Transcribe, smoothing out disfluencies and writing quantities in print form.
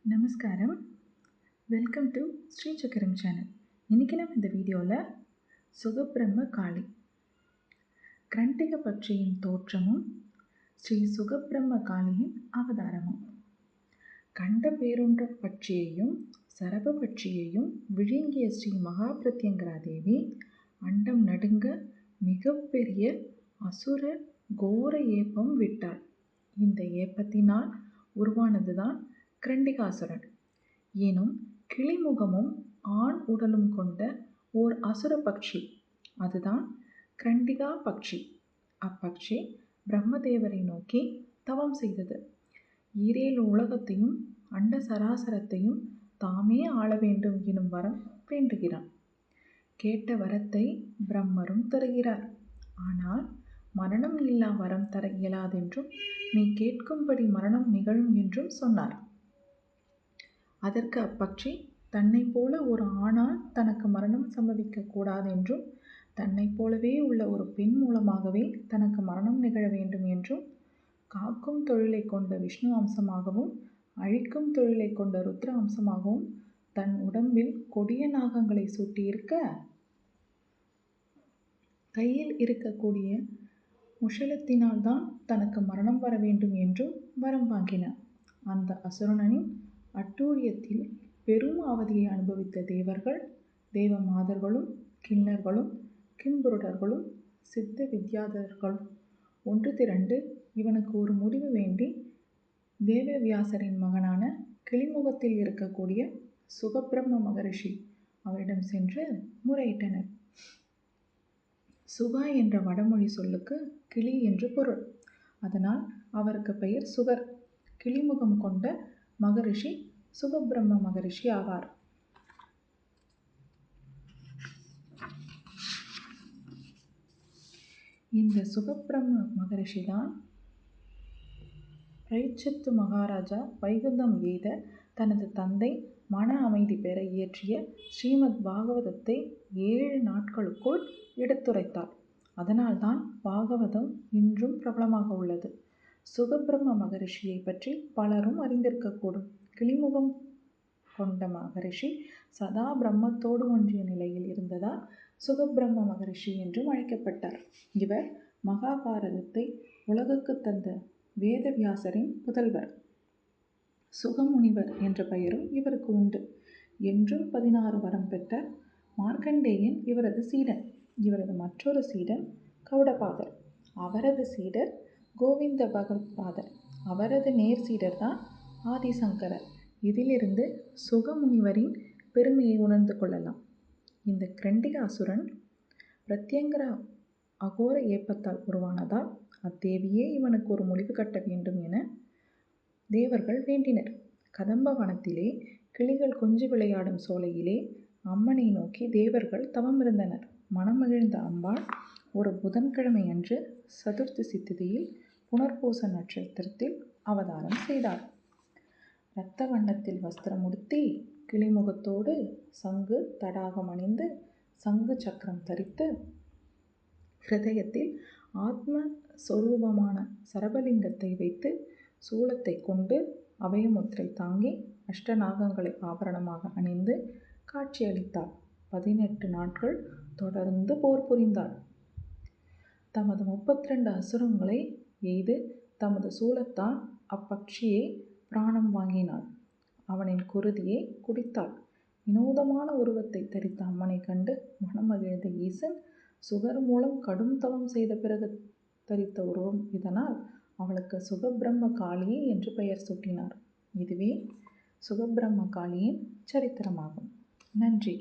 நமஸ்காரம். Welcome to Sri சக்கரம் channel. இன்றைக்கி நம்ம இந்த வீடியோவில் சுகபிரம்ம காளி, கிரண்டிக பட்சியின் தோற்றமும் ஸ்ரீ சுகபிரம்ம காளியின் அவதாரமும், கண்ட பேருன்ற பட்சியையும் சரப பட்சியையும் விழுங்கிய ஸ்ரீ மகாபிரத்யங்கரா தேவி அண்டம் நடுங்க மிகப்பெரிய அசுர கோர ஏப்பம் விட்டாள். இந்த ஏப்பத்தினால் உருவானதுதான் கிரண்டிகாசுரன் எனும் கிளிமுகமும் ஆண் உடலும் கொண்ட ஓர் அசுர பட்சி. அதுதான் கிரண்டிகா பட்சி. அப்பட்சி பிரம்மதேவரை நோக்கி தவம் செய்தது. ஈரேழு உலகத்தையும் அண்ட சராசரத்தையும் தாமே ஆள வேண்டும் எனும் வரம் வேண்டுகிறான். கேட்ட வரத்தை பிரம்மரும் தருகிறார். ஆனால் மரணம் இல்லா வரம் தர இயலாதென்றும் நீ கேட்கும்படி மரணம் நிகழும் என்றும் சொன்னார். அதற்கு அப்பட்சி தன்னை போல ஒரு ஆணால் தனக்கு மரணம் சம்பவிக்க கூடாதென்றும், தன்னை போலவே உள்ள ஒரு பெண் மூலமாகவே தனக்கு மரணம் நிகழ வேண்டும் என்றும், காக்கும் தொழிலை கொண்ட விஷ்ணு அம்சமாகவும் அழிக்கும் தொழிலை கொண்ட ருத்ர அம்சமாகவும் தன் உடம்பில் கொடிய நாகங்களை சூட்டியிருக்க, கையில் இருக்கக்கூடிய முஷலத்தினால்தான் தனக்கு மரணம் வர வேண்டும் என்றும் வரம் வாங்கினார். அந்த அசுரனின் அட்டூழியத்தில் பெரும் அவதியை அனுபவித்த தேவர்கள், தேவ மாதர்களும் கிண்ணர்களும் கிம்புருடர்களும் சித்த வித்யாதர்களும் ஒன்று திரண்டு இவனுக்கு ஒரு முடிவு வேண்டி தேவவியாசரின் மகனான கிளிமுகத்தில் இருக்கக்கூடிய சுகபிரம்ம மகரிஷி அவரிடம் சென்று முறையிட்டனர். சுகா என்ற வடமொழி சொல்லுக்கு கிளி என்று பொருள். அதனால் அவருக்கு பெயர் சுகர். கிளிமுகம் கொண்ட மகரிஷி சுகபிரம்ம மகரிஷி ஆவார். இந்த சுகபிரம்ம மகரிஷி தான் பரீட்சித்து மகாராஜா வைகுந்தம் எய்த தனது தந்தை மன அமைதி பெற இயற்றிய ஸ்ரீமத் பாகவதத்தை 7 நாட்களுக்குள் எடுத்துரைத்தார். அதனால்தான் பாகவதம் இன்றும் பிரபலமாக உள்ளது. சுகபிரம்ம மகரிஷியை பற்றி பலரும் அறிந்திருக்கக்கூடும். கிளிமுகம் கொண்ட மகரிஷி சதா பிரம்மத்தோடு ஒன்றிய நிலையில் இருந்ததால் சுகபிரம்ம மகரிஷி என்றும் அழைக்கப்பட்டார். இவர் மகாபாரதத்தை உலகுக்கு தந்த வேதவியாசரின் புதல்வர். சுகமுனிவர் என்ற பெயரும் இவருக்கு உண்டு. என்றும் 16 வரம் பெற்ற மார்க்கண்டேயன் இவரது சீடன். இவரது மற்றொரு சீடன் கௌடபாதர். அவரது சீடர் கோவிந்த பகவத்பாதர். அவரது நேர் சீடர் தான் ஆதிசங்கரர். இதிலிருந்து சுகமுனிவரின் பெருமையை உணர்ந்து கொள்ளலாம். இந்த கிரண்டிக அசுரன் பிரத்யங்கரா அகோர ஏப்பத்தால் உருவானதால் அத்தேவியே இவனுக்கு ஒரு முடிவு கட்ட வேண்டும் என தேவர்கள் வேண்டினர். கதம்ப வனத்திலே கிளிகள் கொஞ்சி விளையாடும் சோலையிலே அம்மனை நோக்கி தேவர்கள் தவம் இருந்தனர். மனமகிழ்ந்த அம்பாள் ஒரு புதன்கிழமை அன்று சதுர்த்தசி திதியில் புனர்பூச நட்சத்திரத்தில் அவதாரம் செய்தார். இரத்த வண்ணத்தில் வஸ்திரம் உடுத்தி கிளிமுகத்தோடு சங்கு தடாகம் அணிந்து சங்கு சக்கரம் தரித்து ஹிருதயத்தில் ஆத்ம சொரூபமான சரபலிங்கத்தை வைத்து சூலத்தை கொண்டு அபயமுத்திரை தாங்கி அஷ்டநாகங்களை ஆபரணமாக அணிந்து காட்சியளித்தாள். 18 நாட்கள் தொடர்ந்து போர் புரிந்தாள். தமது 32 அசுரங்களை எய்து தமது சூலத்தால் அப்பட்சியை பிராணம் வாங்கினாள். அவனின் குருதியை குடித்தாள். வினோதமான உருவத்தை தரித்த அம்மனை கண்டு மனமகிழ்ந்த ஈசன் சுகர் மூலம் கடும் தவம் செய்த பிறகு தரித்த உருவம். இதனால் அவளுக்கு சுகபிரம்ம காளி என்று பெயர் சூட்டினார். இதுவே சுகபிரம்ம காளியின் சரித்திரமாகும். நன்றி.